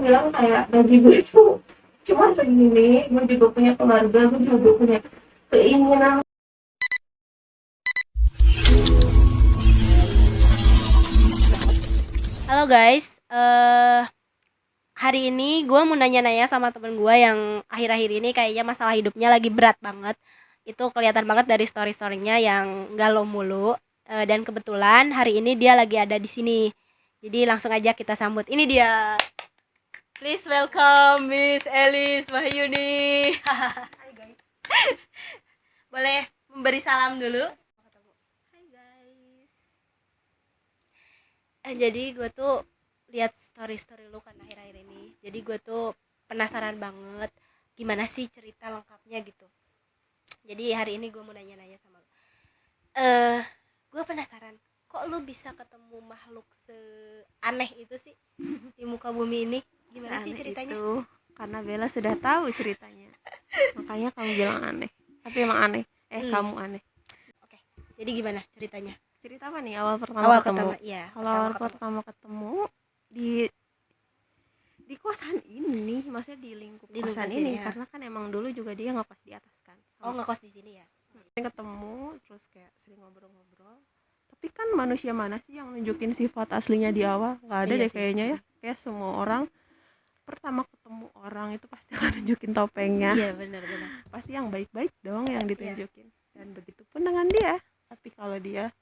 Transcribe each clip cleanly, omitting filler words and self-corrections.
bilang kayak gaji gue tuh cuma segini, gue juga punya keluarga, gue juga punya keinginan. Halo guys, hari ini gue mau nanya-nanya sama temen gue yang akhir-akhir ini kayaknya masalah hidupnya lagi berat banget. Itu kelihatan banget dari story-storynya yang galau mulu. Dan kebetulan hari ini dia lagi ada di sini. Jadi langsung aja kita sambut. Ini dia. Please welcome Miss Elis Wahyuni. Hai guys. Boleh memberi salam dulu? Hai guys. Jadi gue tuh lihat story lu kan akhir-akhir ini. Jadi gue tuh penasaran banget gimana sih cerita lengkapnya gitu. Jadi hari ini gue mau nanya-nanya sama lu. Gue penasaran, kok lu bisa ketemu makhluk seaneh itu sih di muka bumi ini? Gimana sih ceritanya? Itu karena Bella sudah tahu ceritanya. Makanya kamu bilang aneh. Tapi emang aneh. Kamu aneh. Oke. Jadi gimana ceritanya? Cerita apa nih awal pertama Awal ketemu? iya. Kalau awal pertama ketemu di kosan ini, maksudnya di lingkup kosan ini ya. Karena kan emang dulu juga dia ngekos di atas kan. Oh, ngekos di sini ya. Ketemu terus kayak sering ngobrol-ngobrol. Tapi kan manusia mana sih yang nunjukin sifat aslinya di awal? Nggak ada deh kayaknya ya. Kayak semua orang pertama ketemu orang itu pasti akan nunjukin topengnya. Iya, benar-benar. Pasti yang baik-baik dong yang ditunjukin. Dan begitu pun dengan dia. Tapi kalau dia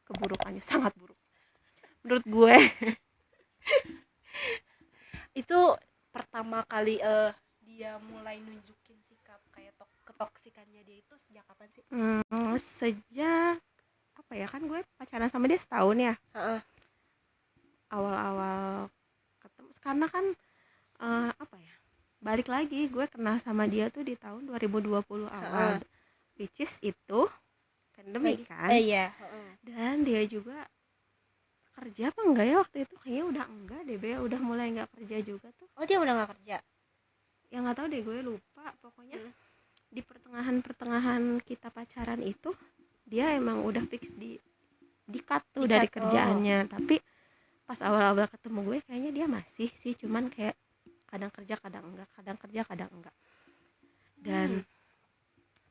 keburukannya sangat buruk menurut gue. Itu pertama kali dia mulai nunjukin sikap kayak ketoksikannya dia itu sejak kapan sih? Sejak apa ya, kan gue pacaran sama dia setahun ya. Awal-awal ketemu karena kan apa ya, balik lagi gue kenal sama dia tuh di tahun 2020 awal, which is itu pandemi kan. Iya. Dan dia juga kerja apa enggak ya waktu itu? Kayaknya udah enggak deh, Be. Udah mulai enggak kerja juga tuh. Oh, dia udah enggak kerja? Ya enggak tahu deh, gue lupa. Pokoknya di pertengahan kita pacaran itu dia emang udah fix di cut tuh dari kerjaannya. Tapi pas awal-awal ketemu gue kayaknya dia masih sih, cuman kayak kadang kerja kadang enggak, kadang kerja kadang enggak. Dan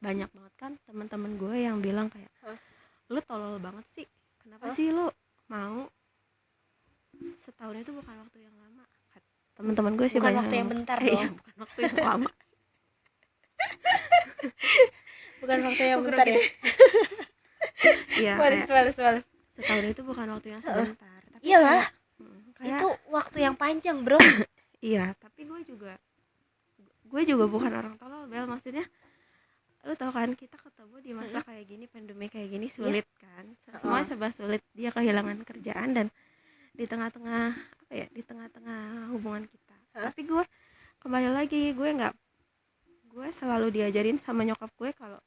banyak banget kan teman-teman gue yang bilang kayak, lu tolol banget sih, kenapa sih lu mau setahun itu bukan waktu yang lama. Teman-teman gue sih bukan banyak waktu yang bentar dong. Iya, bukan waktu yang lama. Bukan waktu yang bentar ya. Iya, Males. setahun itu bukan waktu yang sebentar. Tapi iyalah, kayak itu waktu yang panjang, bro. Iya, tapi gue juga bukan orang tolol, Bel. Maksudnya lu tau kan, kita ketemu di masa kayak gini, pandemi kayak gini, sulit kan. Semua serba sulit. Dia kehilangan kerjaan dan di tengah-tengah apa ya, di tengah-tengah hubungan kita. Tapi gue kembali lagi, gue selalu diajarin sama nyokap gue kalau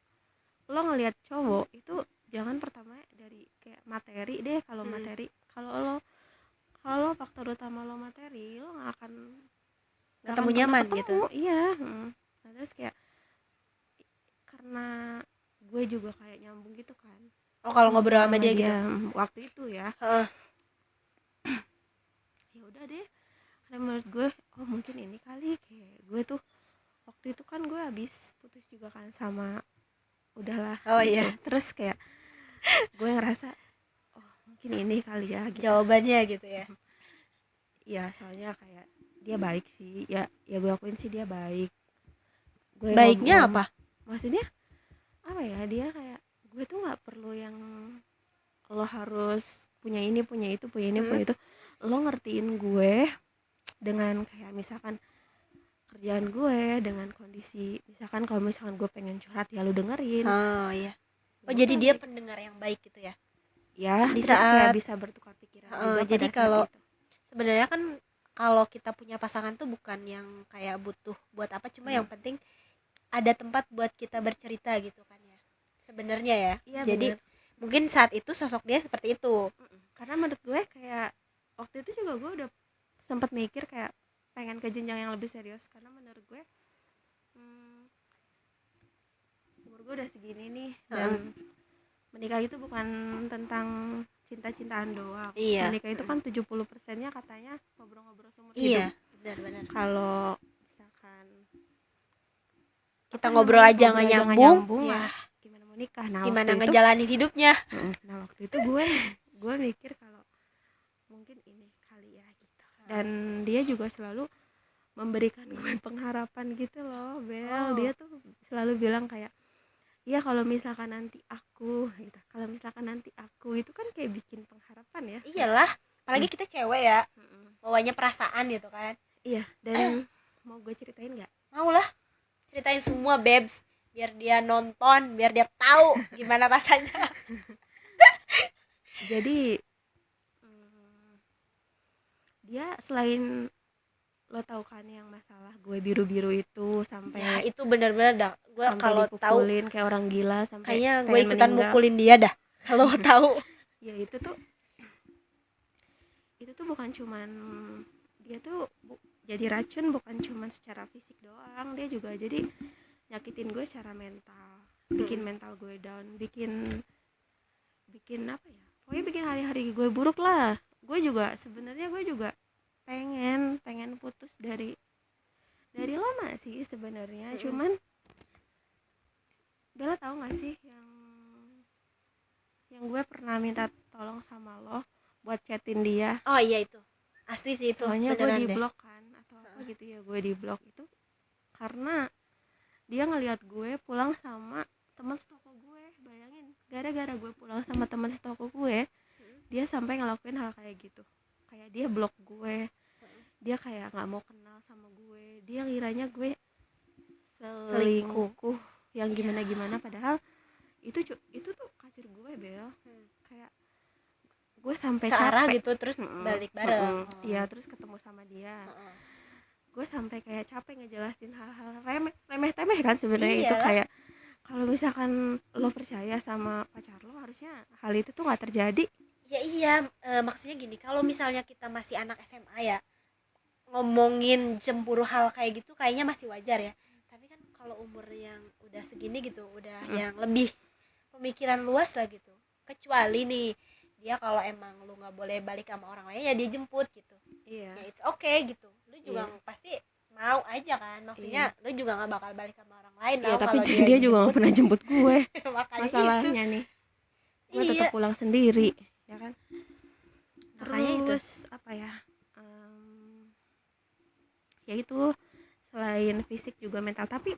lo ngelihat cowok itu jangan pertama dari kayak materi deh. Kalau materi, kalau faktor utama lo materi, lo nggak akan ketemu nyaman gitu. Iya. Nah, terus kayak karena gue juga kayak nyambung gitu kan. Oh, kalau ngobrol sama dia gitu waktu itu ya. Ya udah deh, karena menurut gue mungkin ini kali, kayak gue tuh waktu itu kan gue habis putus juga kan sama udahlah gitu. Iya. Terus kayak gue ngerasa mungkin ini kali ya gitu. Jawabannya gitu ya. Ya soalnya kayak dia baik sih ya gue akuin sih dia baik. Gue baiknya apa? Maksudnya apa ya, dia kayak gue tuh nggak perlu yang lo harus punya ini punya itu punya ini punya itu. Lo ngertiin gue dengan kayak misalkan kerjaan gue, dengan kondisi misalkan kalau misalkan gue pengen curhat ya lo dengerin. Oh iya. Oh jadi dia pendengar yang baik gitu ya? Ya, di saat kayak bisa bertukar pikiran juga. Jadi kalau sebenarnya kan kalau kita punya pasangan tuh bukan yang kayak butuh buat apa, cuma yang penting ada tempat buat kita bercerita gitu kan ya sebenarnya ya. Iya, jadi bener. Mungkin saat itu sosok dia seperti itu. Karena menurut gue kayak waktu itu juga gue udah sempat mikir kayak pengen ke jenjang yang lebih serius, karena menurut gue umur gue udah segini nih. Dan menikah itu bukan tentang cinta-cintaan doang. Menikah itu kan 70%-nya katanya ngobrol-ngobrol seumur hidup. Benar-benar. Kalau misalkan Kita apa ngobrol namanya, aja nggak nyambung, ya ya gimana mau nikah. Nah gimana waktu itu ngejalanin hidupnya. nah waktu itu gue mikir kalau mungkin ini kali ya gitu, dan dia juga selalu memberikan gue pengharapan gitu loh, Bel. Oh. Dia tuh selalu bilang kayak, iya kalau misalkan nanti aku gitu, kalau misalkan nanti aku, itu kan kayak bikin pengharapan ya. Iyalah, apalagi kita cewek ya, Mm-mm. bawanya perasaan gitu kan. Iya, dan mau gue ceritain nggak? Mau lah, ceritain semua babes, biar dia nonton, biar dia tahu gimana rasanya. Jadi dia selain, lo tahu kan yang masalah gue biru-biru itu sampai Ya itu benar-benar dah, gue sampai kalau tahu dipukulin kayak orang gila, sampai kayaknya gue pengen ikutan meninggal. mukulin dia dah kalau tahu. Ya itu tuh bukan cuman dia tuh jadi racun, bukan cuman secara fisik doang, dia juga jadi nyakitin gue secara mental, bikin mental gue down, bikin apa ya, pokoknya bikin hari-hari gue buruk lah. Gue juga sebenarnya pengen putus dari lama sih sebenarnya. Cuman Bella tahu nggak sih yang gue pernah minta tolong sama lo buat chatin dia, Oh iya itu asli sih, itu soalnya gue beneran di deh. blok kan atau apa gitu ya, gue di blok itu karena dia ngelihat gue pulang sama teman setoko gue. Bayangin, gara-gara gue pulang sama teman setoko gue, dia sampai ngelakuin hal kayak gitu, kayak dia blok gue, dia kayak nggak mau kenal sama gue, dia ngiranya gue selingkuh yang gimana padahal itu tuh kasir gue, Bel. Kayak gue sampai Searah capek gitu terus balik bareng. Iya, terus ketemu sama dia. Gue sampai kayak capek ngejelasin hal-hal remeh temeh kan sebenarnya. Itu Iyalah. kayak kalau misalkan lo percaya sama pacar lo, harusnya hal itu tuh nggak terjadi. Ya iya, maksudnya gini, kalau misalnya kita masih anak SMA ya, ngomongin cemburu hal kayak gitu kayaknya masih wajar ya. Tapi kan kalau umur yang udah segini gitu, udah yang lebih pemikiran luas lah gitu. Kecuali nih dia kalau emang lu nggak boleh balik sama orang lain, ya dia jemput gitu. Iya. Ya it's okay gitu. Lu juga Iya. pasti mau aja kan. Maksudnya lu juga nggak bakal balik sama orang lain. Iya, tau tapi kalau dia juga nggak dijemput. pernah jemput gue. Makanya Masalahnya nih, gue Iya. tetap pulang sendiri, ya kan. Makanya itu. Terus apa ya, ya itu selain fisik juga mental. Tapi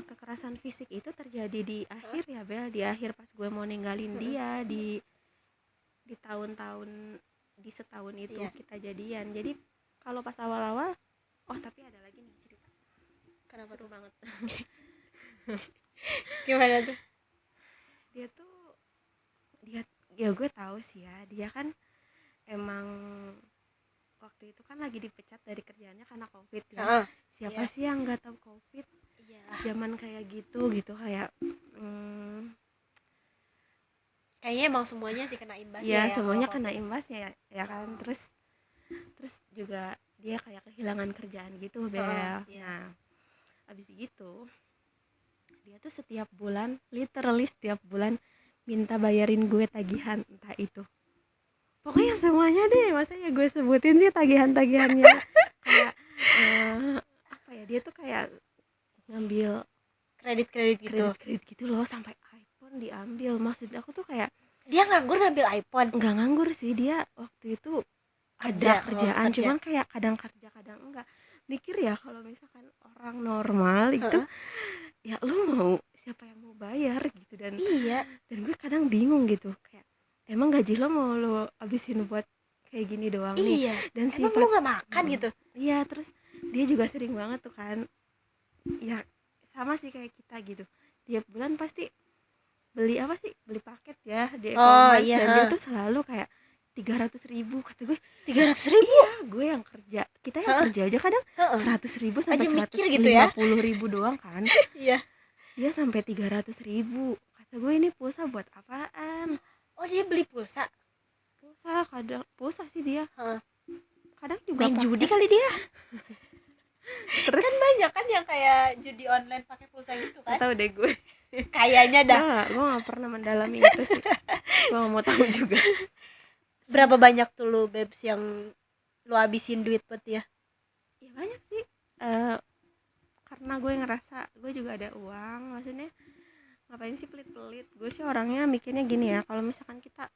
kekerasan fisik itu terjadi di akhir ya, Bel, di akhir pas gue mau ninggalin dia di tahun-tahun, di setahun itu Iya. kita jadian. Jadi kalau pas awal-awal, tapi ada lagi nih cerita Kenapa seru tuh? banget. Gimana tuh? dia ya gue tahu sih ya, dia kan emang waktu itu kan lagi dipecat dari kerjaannya karena COVID ya. Heeh. Siapa Iya. sih yang nggak tahu COVID Iyalah. zaman kayak gitu kayak Kayaknya emang semuanya sih kena imbas ya ya semuanya kalau kena COVID. imbasnya ya kan. Terus juga dia kayak kehilangan kerjaan gitu, Bel. Iya. Nah abis gitu dia tuh setiap bulan, literally setiap bulan minta bayarin gue tagihan, entah itu pokoknya semuanya deh. Maksudnya gue sebutin sih tagihan-tagihannya. Kayak apa ya, dia tuh kayak ngambil Kredit gitu. kredit gitu loh, sampai iPhone diambil. Maksud aku tuh kayak Dia nganggur ngambil iPhone. nggak nganggur sih, dia waktu itu Kerja, ada kerjaan, kerja. cuman kayak kadang kerja kadang enggak. Mikir ya, kalau misalkan orang normal itu ya lu mau, siapa yang mau bayar gitu. Dan Iya. gue kadang bingung gitu, kayak emang gaji lo mau lo abisin buat kayak gini doang nih. Iya. Dan Emang sifat lu nggak makan gitu? iya, terus dia juga sering banget tuh kan, ya sama sih kayak kita gitu, tiap bulan pasti beli beli paket ya di e-commerce. iya, Dan dia tuh selalu kayak 300.000. Kata gue, 300.000. iya, gue yang kerja, kita yang kerja aja kadang 100.000 sampai Aja mikir gitu ya. 150.000 doang kan. Iya. Dia sampai 300.000. Kata gue, ini pulsa buat apaan? Oh dia beli pulsa. Kadang pulsa sih dia. Heeh. Kadang juga Main pakai. judi kali dia. Terus Kan banyak kan yang kayak judi online pakai pulsa gitu kan. tahu deh gue. Kayaknya dah. Gue gak pernah mendalami itu sih. Gue gak mau tahu juga. Berapa banyak tuh lu babes yang lu habisin duit buat dia? juga ada uang, maksudnya ngapain sih pelit-pelit. Gue sih orangnya mikirnya gini ya, kalau misalkan kita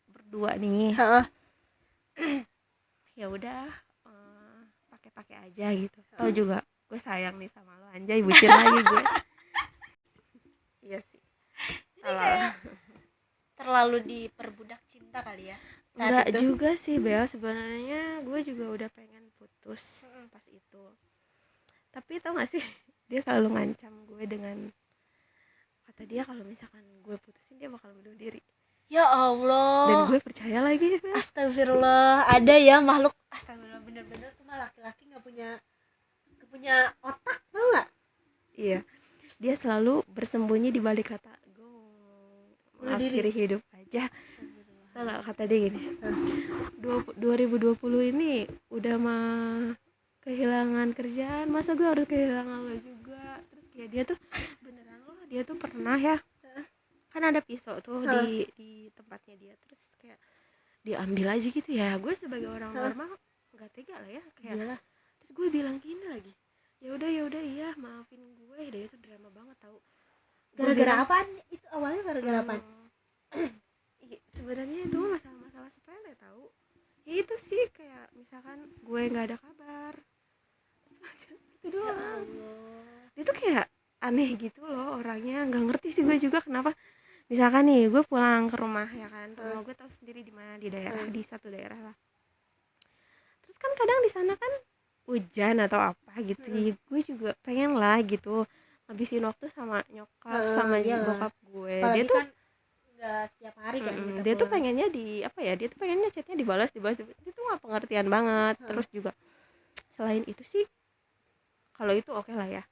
berdua nih, Heeh. ya udah pakai-pakai aja gitu. Tahu juga gue sayang nih sama lo, anjay bucin lagi gue. Iya sih. Salah. Terlalu diperbudak cinta kali ya saat Enggak itu. juga sih Bel, sebenarnya gue juga udah pengen putus pas itu. Tapi tau gak sih, dia selalu ngancam gue dengan kata dia kalau misalkan gue putusin dia bakal bunuh diri. Ya Dan Allah. gue percaya lagi Bel. Astagfirullah, ada ya makhluk, astagfirullah, bener-bener tuh mah laki-laki nggak punya otak, tau nggak? Iya, dia selalu bersembunyi di balik kata gue mau Bunuh diri. mengakhiri hidup aja. Astagfirullah. Tau gak kata dia gini, 2020 ini udah mah kehilangan kerjaan, masa gue harus kehilangan lo juga. Terus kayak dia tuh beneran loh, dia tuh pernah ya, kan ada pisau tuh di tempatnya dia, terus kayak diambil aja gitu ya. Gue sebagai orang normal nggak tega lah ya, kayak Iyalah. terus gue bilang gini lagi, ya udah iya maafin gue. Dia itu drama banget tau. Gue Gara-gara bilang, apaan itu awalnya, gara-gara apaan? sebenarnya itu masalah-masalah sepele tau. Ya itu sih, kayak misalkan gue nggak ada kabar, semacam itu Ya doang. Allah. Dia tuh kayak aneh gitu loh orangnya, nggak ngerti sih gue juga kenapa. Misalkan nih gue pulang ke rumah ya kan, rumah gue tahu sendiri di mana, di daerah, di satu daerah lah. Terus kan kadang di sana kan hujan atau apa gitu, gue juga pengen lah gitu ngabisin waktu sama nyokap sama Iyalah. bokap gue. Apalagi Dia tuh kan nggak setiap hari kan kita dia tuh pulang. pengennya di apa ya, dia tuh pengennya chatnya dibalas. Dia tuh nggak pengertian banget. Terus juga selain itu sih, kalau itu oke lah ya.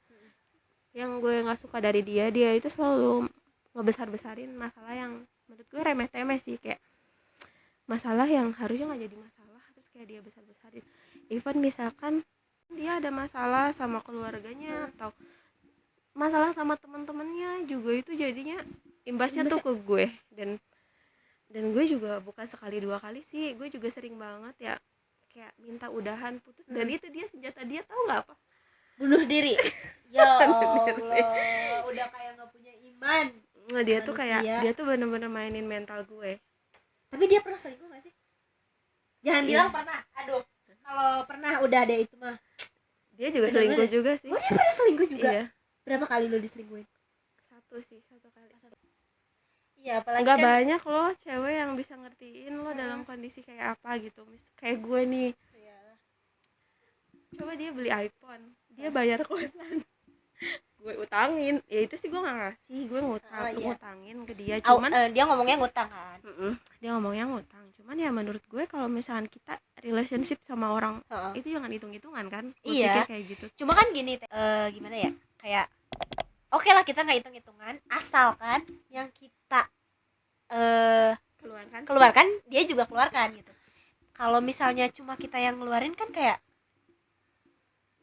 Yang gue nggak suka dari dia itu selalu ngebesar-besarin masalah yang menurut gue remeh-temeh sih, kayak masalah yang harusnya nggak jadi masalah, terus kayak dia besar-besarin. Even misalkan dia ada masalah sama keluarganya atau masalah sama teman-temannya juga, itu jadinya imbasnya tuh ke gue. Dan gue juga bukan sekali dua kali sih, gue juga sering banget ya kayak minta udahan, putus. Dan itu dia, senjata dia tahu nggak apa? Bunuh diri. Ya Allah, udah kayak nggak punya iman. Nah, dia tuh kayak Manusia. dia tuh bener-bener mainin mental gue. Tapi dia pernah selingkuh nggak sih? Jangan bilang pernah. Aduh, kalau pernah udah ada itu mah. Dia juga Bener-bener selingkuh ya? juga sih. Oh, dia pernah selingkuh juga. Iya, Berapa kali lo diselingkuhin? satu kali. Iya, apalagi Nggak kan banyak loh cewek yang bisa ngertiin lo dalam kondisi kayak apa gitu. Kayak gue nih, coba dia beli iPhone, dia bayar kosan, gue utangin. Ya itu sih gue nggak ngasih, gue ngutangin ke dia. Cuman dia ngomongnya ngutang kan. dia ngomongnya ngutang. Cuman ya menurut gue kalau misalkan kita relationship sama orang itu jangan hitung-hitungan kan. Gue Iya. pikir kayak gitu. Cuma kan gini, gimana ya? Kayak oke lah kita nggak hitung-hitungan, asalkan yang kita keluarkan dia juga keluarkan gitu. Kalau misalnya cuma kita yang ngeluarin kan kayak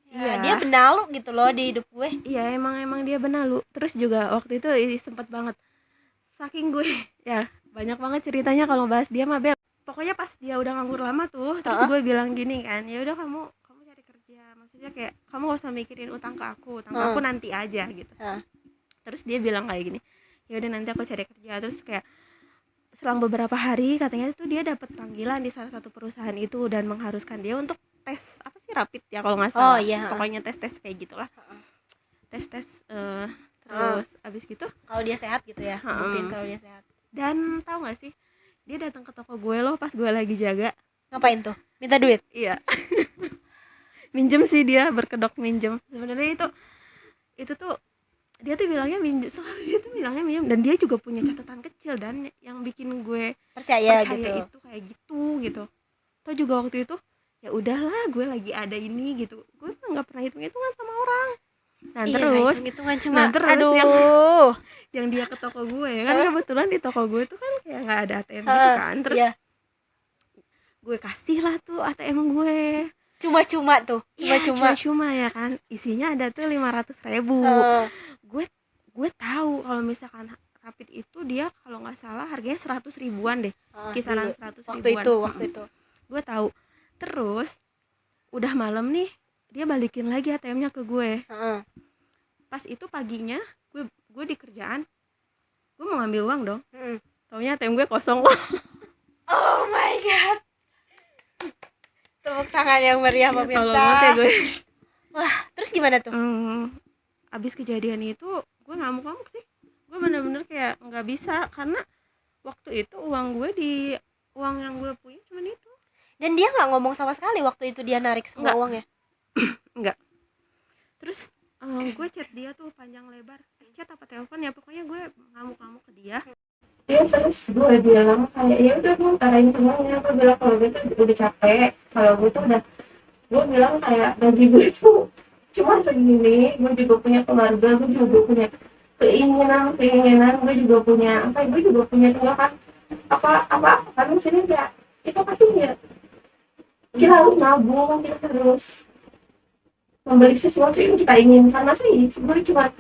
Iya. dia benalu gitu loh di hidup gue. Iya, emang dia benalu. Terus juga waktu itu sempet banget, saking gue ya banyak banget ceritanya kalau bahas dia mah Bel. Pokoknya pas dia udah nganggur lama tuh, terus gue bilang gini kan, ya udah kamu cari kerja, maksudnya kayak kamu gak usah mikirin utang ke aku nanti aja gitu. Terus dia bilang kayak gini, ya udah nanti aku cari kerja. Terus kayak selang beberapa hari katanya tuh dia dapat panggilan di salah satu perusahaan itu dan mengharuskan dia untuk tes apa sih, rapid ya kalau nggak salah. Pokoknya tes kayak gitulah. Tes terus abis gitu Kalau dia sehat gitu ya, buktiin kalau dia sehat. dan tahu nggak sih, dia datang ke toko gue loh pas gue lagi jaga. Ngapain tuh? Minta duit? Iya. Minjem sih, dia berkedok minjem. Sebenarnya itu tuh dia tuh bilangnya minjem, selalu dia tuh bilangnya minjem. Dan dia juga punya catatan kecil, dan yang bikin gue Percaya gitu. itu kayak gitu. Tau juga waktu itu, ya udahlah gue lagi ada ini gitu, gue nggak pernah hitung-hitungan sama orang. Nah terus hitung-hitungan cuma aduh, yang dia ke toko gue kan, kebetulan di toko gue tuh kan kayak nggak ada ATM gitu kan. Terus gue kasih lah tuh ATM gue, cuma-cuma tuh, cuma ya kan, isinya ada tuh 500.000. Gue tahu kalau misalkan rapid itu dia kalau nggak salah harganya 100 ribuan deh, kisaran 100 ribuan waktu itu. Gue tahu. Terus udah malam nih, dia balikin lagi ATM-nya ke gue. pas itu paginya gue di kerjaan, gue mau ngambil uang dong, taunya ATM gue kosong. Oh my god, tepuk tangan yang meriah Tolong pemirsa. banget ya gue. Wah, terus gimana tuh? Abis kejadian itu gue ngamuk-ngamuk sih, gue bener-bener kayak nggak bisa, karena waktu itu uang yang gue punya cuma itu. Dan dia nggak ngomong sama sekali waktu itu dia narik semua Nggak. uangnya? Enggak. Terus gue chat dia tuh panjang lebar, chat apa telepon ya, pokoknya gue ngamuk-ngamuk ke dia. Ya terus gue bilang kayak ya udah gue utarain semuanya, gue bilang kalau gue tuh udah capek, kalau gue tuh udah, gue bilang kayak gaji gue tuh cuma segini, gue juga punya keluarga, gue juga punya keinginan, gue juga punya gue juga punya tujuan apa kan, maksudnya kayak kita pasti ya kita harus nabung, kita harus membeli sesuatu yang kita inginkan. Masa sih gue cuma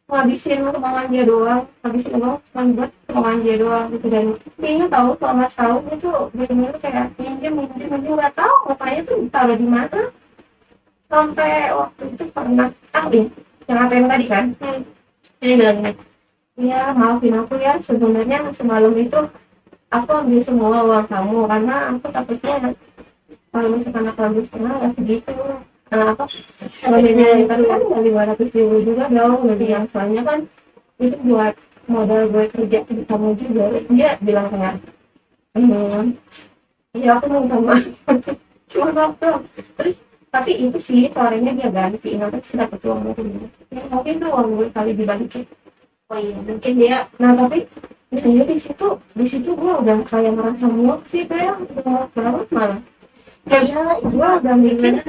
ngabisin kemauan dia doang, ngabisin uang cuma buat kemauan dia doang gitu. Dan kayaknya tahu selama setahun itu bener-bener kayak minjem nggak tahu makanya tuh ditaruh di mana. Sampai waktu itu pernah yang ATM tadi kan, dia bilang gini, ya maafin aku ya, sebenarnya semalam itu aku ambil semua uang kamu karena aku takutnya kalau misalkan aku ambil setengah nggak segitu. Kalau bedanya kan nggak 500.000 juga dong, jadi yang soalnya kan itu buat modal gue kerja di kamu juga. Terus dia bilang kayak ya aku minta maaf cuma waktu. Terus tapi itu sih sorenya dia ganti, nanti sih dapet uang mungkin ya, mungkin tuh uang gue kali dibalikin. Oh iya mungkin dia, nah tapi ya di situ gue udah kayak merasa muak sih, kayak udah banget malah. Kayak gue udah mikir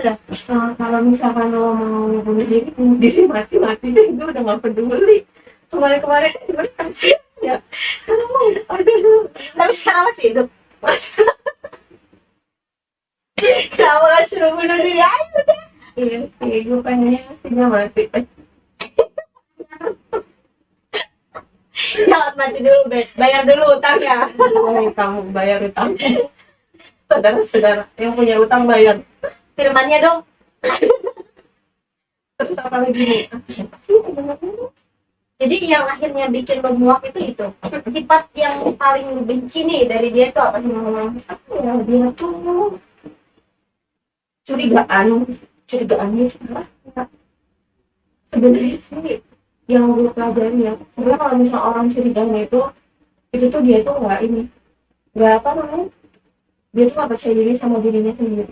kalau misalkan lo mau bunuh diri mati deh, gue udah gak peduli. Kemarin gue kasih ya karena mau aduh, Tapi sekarang masih hidup. Kenapa gak suruh bunuh diri aja udah? iya sih gue pengennya sih gak mati. Jangan mati dulu, bayar dulu utang ya. Kamu bayar utang, saudara-saudara yang punya utang bayar. Firmannya dong. Terus apa lagi nih? Apa sih sebenarnya? Jadi yang akhirnya bikin lo muak itu sifat yang paling lo benci nih dari dia itu apa sih? Ya dia tuh curigaannya cuma sebenarnya sih yang gue pelajari ya, sebenarnya kalau misal orang curiganya itu tuh dia tuh nggak apa namanya, dia tuh nggak percaya diri sama dirinya sendiri.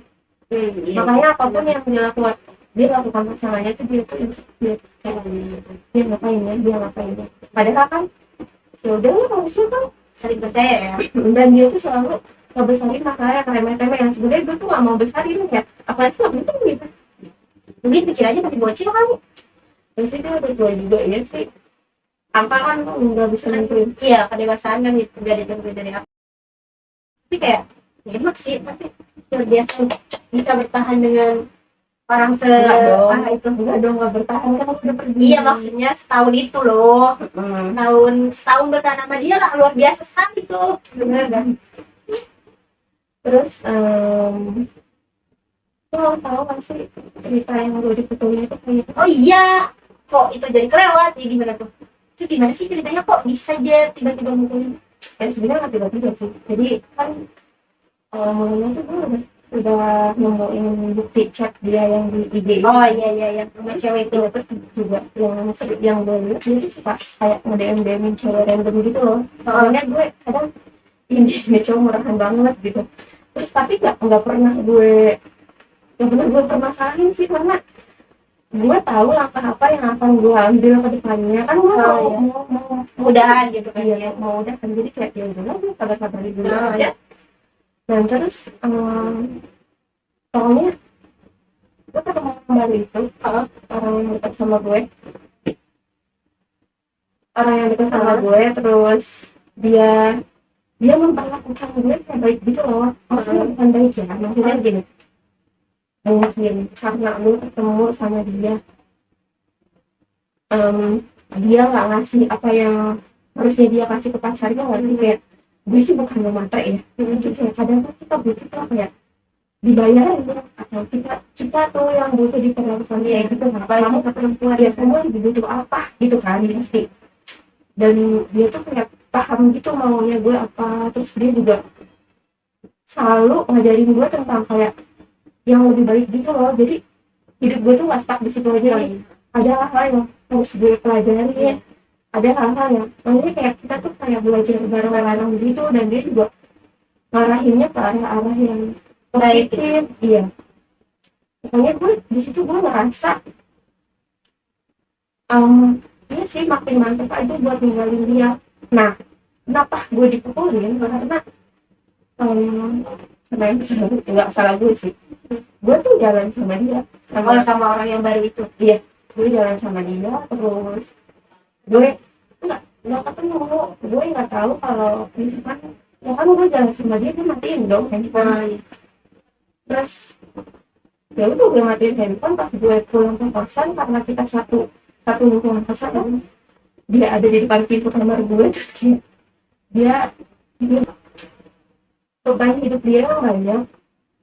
Makanya apapun yang dia lakukan masalahnya tuh dia tuh insecure, dia ngapain ya padahal kan ya udah lah manusia kan Saling percaya ya. dan dia tuh selalu ngebesarin masalah yang remeh-temeh yang sebenarnya gue tuh gak mau besarin, kayak apalagi gak penting gitu. Mungkin pikir aja masih bocil kali. Ya sih dia udah tua juga ya sih, apa kan nggak bisa nentuin. Iya, kedewasaan kan udah ditentuin dari apa. Tapi kayak enak sih, tapi biasa bisa bertahan dengan orang Enggak dong nggak bertahan kan udah pergi. Iya, maksudnya setahun itu loh. Setahun bertahan sama dia lah, luar biasa sekali tuh. Bener kan. Terus lo tahu kan sih cerita yang gue diputuhin itu kayak Oh iya, kok itu jadi kelewat ya, gimana tuh? Itu gimana sih ceritanya, kok bisa aja tiba-tiba mukulin? ya sebenarnya nggak tiba-tiba sih, jadi kan mulanya tuh gue udah nemuin bukti chat dia yang di IG. Oh iya, sama cewek itu. Terus juga yang gue lihat dia tuh suka kayak nge-DM-in cewek random gitu loh. Soalnya gue kadang ini cowok murahan banget gitu. Terus tapi nggak pernah gue permasalahin sih, karena gue tahu langkah apa yang akan gue ambil ke depannya. Kan gue mau mudahan gitu kan. iya, mau udah kan, jadi kayak ya udah gue sabar-sabarin dulu aja. Dan terus soalnya gue ketemu baru itu orang yang dekat sama gue, terus dia memperlakukan gue kayak baik gitu loh. Maksudnya bukan baik ya, maksudnya gini, mungkin karena lu ketemu sama dia, dia nggak ngasih apa yang harusnya dia kasih ke pacarnya nggak sih, kayak gue sih bukan mau matre ya, jadi kayak kadang tuh kita butuh tuh kayak dibayarin atau kita tuh yang butuh diperlakukan ya gitu kamu ke perempuan ya kamu lebih butuh apa gitu kan pasti. Dan dia tuh kayak paham gitu maunya gue apa, terus dia juga selalu ngajarin gue tentang kayak yang lebih baik gitu loh. Jadi hidup gue tuh gak stuck di situ aja. Ada hal-hal yang harus gue pelajari, ada hal-hal yang maksudnya kayak kita tuh kayak belajar bareng-bareng gitu, dan dia juga ngarahinnya ke arah-arah yang positif. Iya, makanya gue di situ gue ngerasa iya sih makin mantep aja buat ninggalin dia. Nah, kenapa gue dipukulin? Karena sebenarnya nggak salah gue sih. Gue tuh jalan sama dia, sama orang yang baru itu. Iya, gue jalan sama dia, terus gue nggak ketemu. Gue nggak tahu kalau misalkan ya kan gue jalan sama dia matiin dong handphone. Terus ya udah gue matiin handphone pas gue pulang ke kosan, karena kita satu lingkungan kosan kan. Dia ada di depan pintu kamar gue, terus kayak dia beban hidup dia yang banyak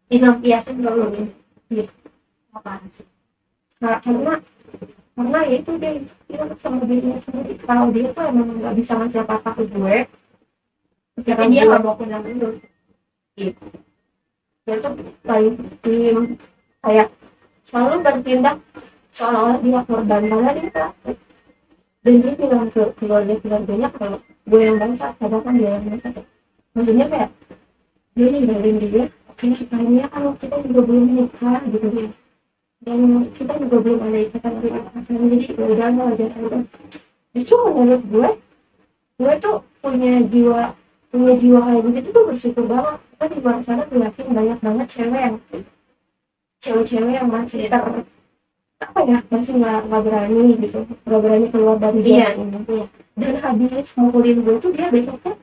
dilampiasin ke lu gitu. Apaan sih? Nah, karena ya itu dia sama dirinya sendiri. Kalau dia tuh emang nggak bisa ngasih apa-apa ke gue, tapi dia nggak mau kenal lu gitu. Dia tuh tim kayak selalu bertindak seolah-olah dia korban, karena dia pelaku. Dan dia bilang ke keluarganya kalau gue yang bangsa, padahal kan dia yang bangsa. Maksudnya kayak dia ninggalin dia, oke kayaknya kalau kita juga belum menikah gitu ya, dan kita juga belum ada ikatan pacaran, jadi udah nggak wajar aja. Justru menurut gue tuh punya jiwa kayak gitu tuh bersyukur banget. Kita di luar sana tuh yakin banyak banget cewek masih masih nggak berani gitu, nggak berani keluar dari dia ini. Dan habis mukulin gue tuh dia besoknya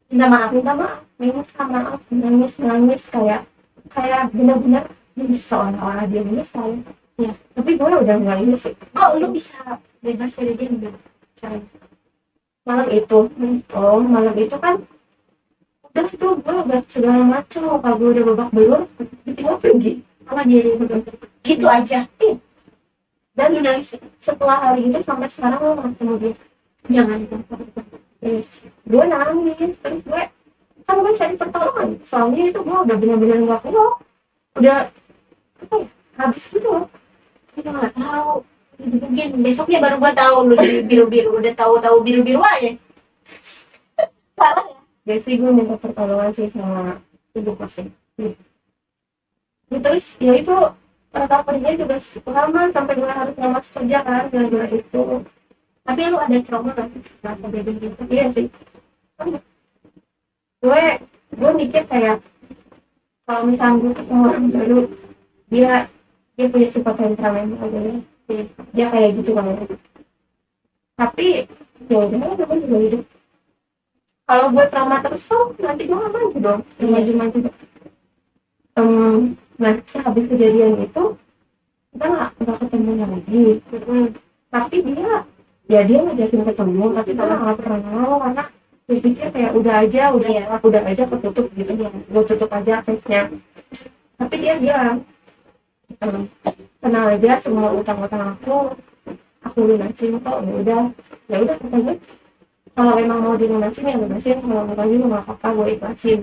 minta maaf, nangis kayak benar-benar seolah-olah dia menyesal. Ya, tapi gue udah nggak ini sih. Kok lu bisa bebas dari dia enggak? Malam itu kan udah tuh gue udah segala macam, muka gue udah babak belur, ditinggal pergi sama dia gitu aja. Dan setelah hari itu sampai sekarang lo nggak ketemu dia. Jangan gue nangis, terus gue cari pertolongan, soalnya itu gue udah benar-benar nggak kuat, udah habis gitu loh. Kita nggak tahu, mungkin besoknya baru gue tahu lu biru-biru, udah tahu biru-biru aja. Salah ya. Jadi sih gue minta pertolongan sih sama ibu kosnya. Terus ya itu pertama kerja juga lama sampai gue harus masuk kerja kan gara-gara itu. Tapi lu ada trauma gak sih setelah kejadian gitu? Iya sih. Gue mikir kayak kalau misalnya gue ketemu orang baru, dia punya sifat temperamental gitu. Dia kayak gitu banget. Tapi ya udah, gue juga hidup. Kalau gue trauma terus tuh nanti gue nggak maju dong. Maju. Nah, sehabis kejadian itu kita nggak ketemu lagi. Tapi dia ngajakin ketemu, tapi kita nggak pernah mau karena dia pikir kayak udah aja ketutup gitu, gue tutup aja aksesnya. Tapi dia bilang tenang aja, semua utang-utang aku lunasin kok. Ya udah katanya kalau emang mau dilunasin ya lunasin, kalau mau lagi nggak apa-apa, gue ikhlasin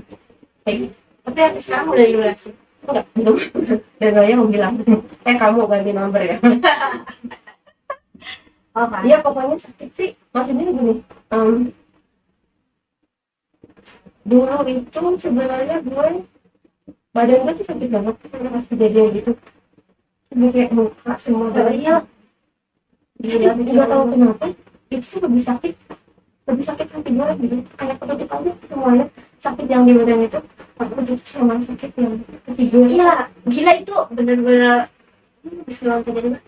kayak gitu. Tapi sekarang udah dilunasin. Enggak, belum. Dan saya mau bilang kamu ganti nomor ya. Iya pokoknya sakit sih, maksudnya gini, dulu itu sebenarnya badan gue tuh sakit banget pas kejadian gitu, sampai kayak muka semua badan. Iya, nggak tahu kenapa itu tuh lebih sakit hati gue gitu, kayak ketutup aja semuanya. Sakit yang di badan itu aku tutup sama sakit yang ketiga. Iya, gila itu bener-bener bisa bilang kejadian.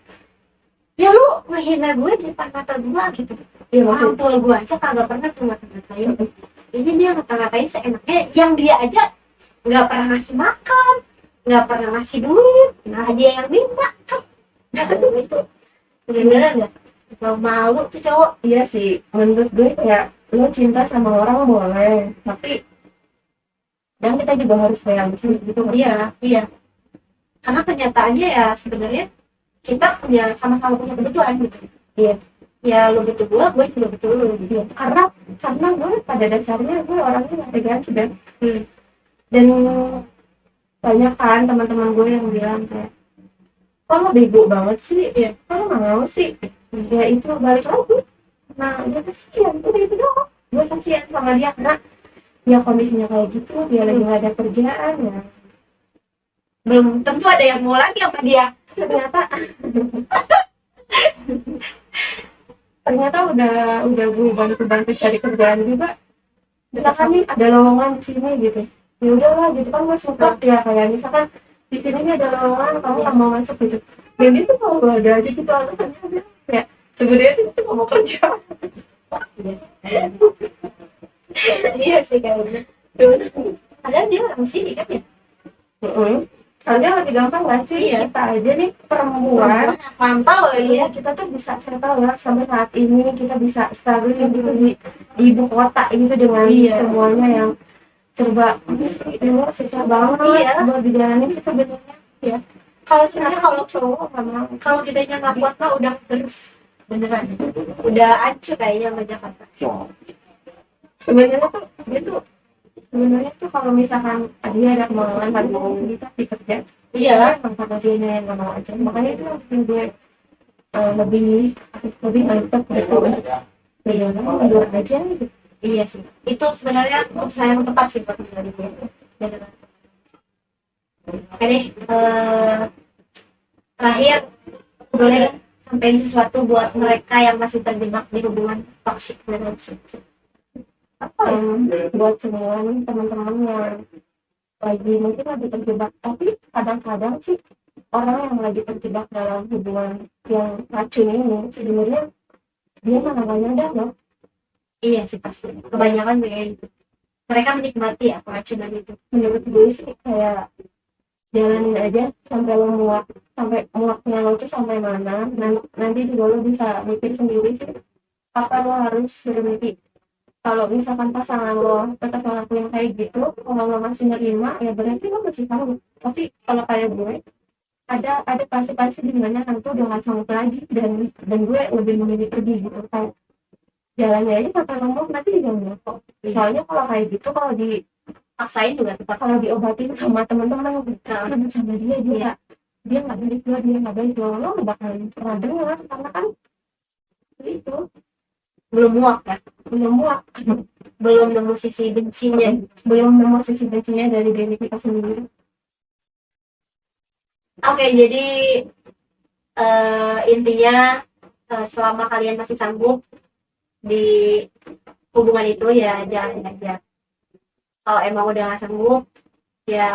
Ya lu menghina gue di depan mata gue gitu. Ya orang tua gue aja kagak pernah tuh ngata-ngatain. Ini dia ngata-ngatain seenaknya, yang dia aja nggak pernah ngasih makan, nggak pernah ngasih duit, nah dia yang minta kan. Nah itu beneran nggak malu tuh cowok. Iya sih, menurut gue kayak lo cinta sama orang boleh, tapi dan kita juga harus realistis gitu. Iya. Karena kenyataannya ya sebenarnya kita punya sama-sama punya kebutuhan gitu. Iya. Ya lu butuh gue juga butuh lu gitu. Karena gue pada dasarnya gue orangnya nggak tegaan sih dan banyak kan teman-teman gue yang bilang kayak kamu bego banget sih, Iya. kamu nggak mau sih, ya itu balik lagi. Nah dia kasihan, udah itu doang. Gue kasihan sama dia karena ya kondisinya kayak gitu, dia lagi nggak ada kerjaan ya. Belum tentu ada yang mau lagi sama dia. Ternyata udah gue bantu cari kerjaan juga. Misalkan nih ada lowongan di sini gitu, ya udahlah gitu kan gue support ya, kayak misalkan di sini nih ada lowongan kamu nggak mau masuk gitu, dan dia tuh selalu ada aja gitu alasannya. Dia kayak sebenarnya dia tuh nggak mau kerja. Iya sih kayaknya. Padahal dia orang sini kan ya. Soalnya lebih gampang nggak sih, Iya. kita aja nih perempuan Pantau lagi ya. kita tuh bisa settle ya sampai saat ini, kita bisa struggling gitu di ibu kota gitu dengan Iya. semuanya yang serba ini susah banget Iya. buat dijalanin sih sebenarnya. Iya. Kalau sebenarnya kalau cowok nggak mau. kalau kitanya nggak kuat mah udah terus beneran. Udah hancur kayaknya sama Jakarta. Sebenarnya tuh dia tuh sebenarnya tuh kalau misalkan dia ada kemauan kan mau bisa dikerja. Iya. Emang karena dia yang nggak mau aja, makanya itu yang bikin gue lebih mantep gitu. Ya mundur aja gitu. Iya sih. Itu sebenarnya keputusan yang tepat sih buat dari dia. Beneran. Oke deh. Terakhir boleh sampaikan sesuatu buat mereka yang masih terjebak di hubungan toxic relationship. Buat semua nih teman-teman yang mungkin lagi terjebak, tapi kadang-kadang sih orang yang lagi terjebak dalam hubungan yang racun ini sebenarnya dia malah nggak nyadar loh. Iya sih pasti. Kebanyakan kayak gitu. Mereka menikmati ya keracunan itu. Menurut gue sih kayak jalanin aja sampai lo muak, sampai muaknya lo tuh sampai mana. Nanti juga lo bisa mikir sendiri sih apa lo harus berhenti. Kalau misalkan pasangan lo tetap ngelakuin kayak gitu, kalau lo masih nerima ya berarti lo masih sanggup. Tapi kalau kayak gue ada pasti di mana nanti udah nggak sanggup lagi, dan gue lebih memilih pergi gitu, kayak jalannya aja sampai ngomong nanti juga nggak kok. Soalnya kalau kayak gitu, kalau Paksain juga tetap. kalau diobatin sama teman-teman sama dia nggak balik lo nggak bakalan pernah dengar, karena kan itu Belum muak ya. belum muak, Belum nemu sisi bencinya. belum nemu sisi bencinya dari diri kita sendiri. Oke, jadi intinya selama kalian masih sanggup di hubungan itu ya jalanin aja. Kalau emang udah nggak sanggup ya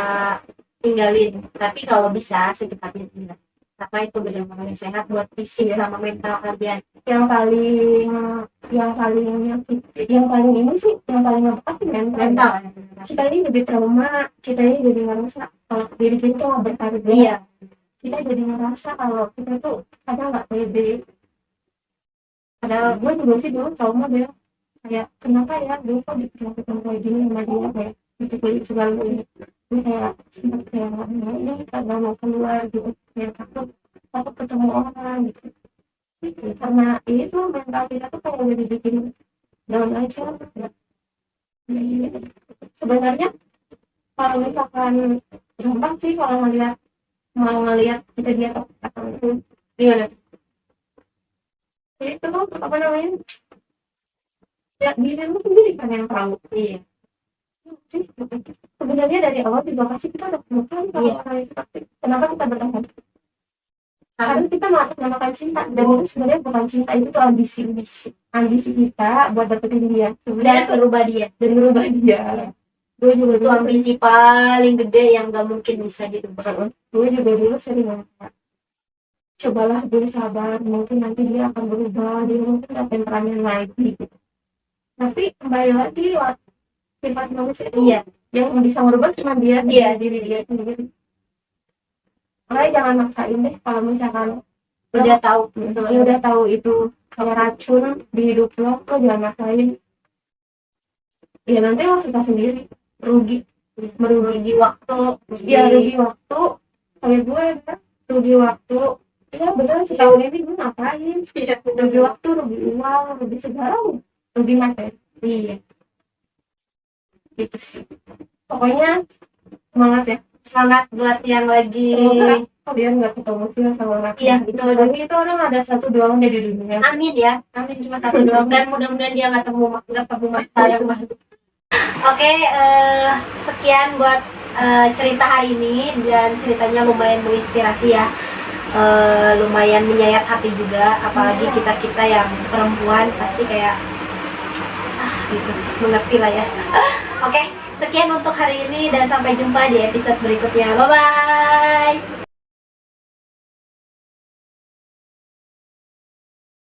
tinggalin. Tapi kalau bisa secepatnya tinggal. Karena itu benar-benar sehat buat fisik sama mental kalian. Yang paling ini sih yang paling ngebekas mental. Kita ini jadi trauma, kita ini jadi ngerasa kalau diri kita tuh nggak berharga. Iya. Kita jadi ngerasa kalau kita tuh kadang nggak pede. Padahal gue juga sih dulu trauma dia, kayak kenapa ya gue kok diperlakukan kayak gini sama dia, kayak dipukulin segala macam. Gue kayak sempat kayak nggak mau nih, karena mau keluar gitu, kayak takut ketemu orang gitu. Karena itu mental kita tuh kayak udah dibikin down aja. Sebenarnya kalau misalkan gampang sih kalau ngelihat kita dia atau itu Gimana tuh? itu apa namanya, ya diri lu sendiri kan yang tahu. Iya. Sih sebenarnya dari awal juga pasti kita udah menemukan kalau orang itu toxic. Kenapa kita bertahan? Karena kita melakukan cinta, dan itu sebenarnya bukan cinta, itu tuh ambisi kita buat dapetin dia Dan merubah dia. Iya. Gue juga Itu dulu ambisi paling gede yang gak mungkin bisa dirubah. gue juga dulu sering ngomong, cobalah gue sabar, mungkin nanti dia akan berubah, dia mungkin akan perannya lagi gitu. Tapi kembali lagi sifat manusia itu Iya. yang bisa merubah cuma dia, Diri dia sendiri. Makanya jangan maksain deh kalau misalkan udah tahu lo udah tahu itu kayak racun di hidup lo jangan maksain. Ya nanti lo susah sendiri, rugi. merugi waktu, ya rugi waktu kayak gue ya, rugi waktu ya bener setahun ini gue ngapain, iya rugi waktu, rugi uang, rugi segala, rugi materi iya. gitu sih. Pokoknya semangat ya, Semangat buat yang lagi, semoga kalian nggak ketemu sih sama anak. iya itu Tapi itu orang ada satu dua orang di dunia. amin ya, amin, cuma satu doang, dan mudah-mudahan dia nggak ketemu masalah yang baru. Oke, sekian buat cerita hari ini, dan ceritanya lumayan menginspirasi ya. Lumayan menyayat hati juga, apalagi kita yang perempuan pasti kayak gitu, mengerti lah ya. Oke, sekian untuk hari ini dan sampai jumpa di episode berikutnya. Bye bye.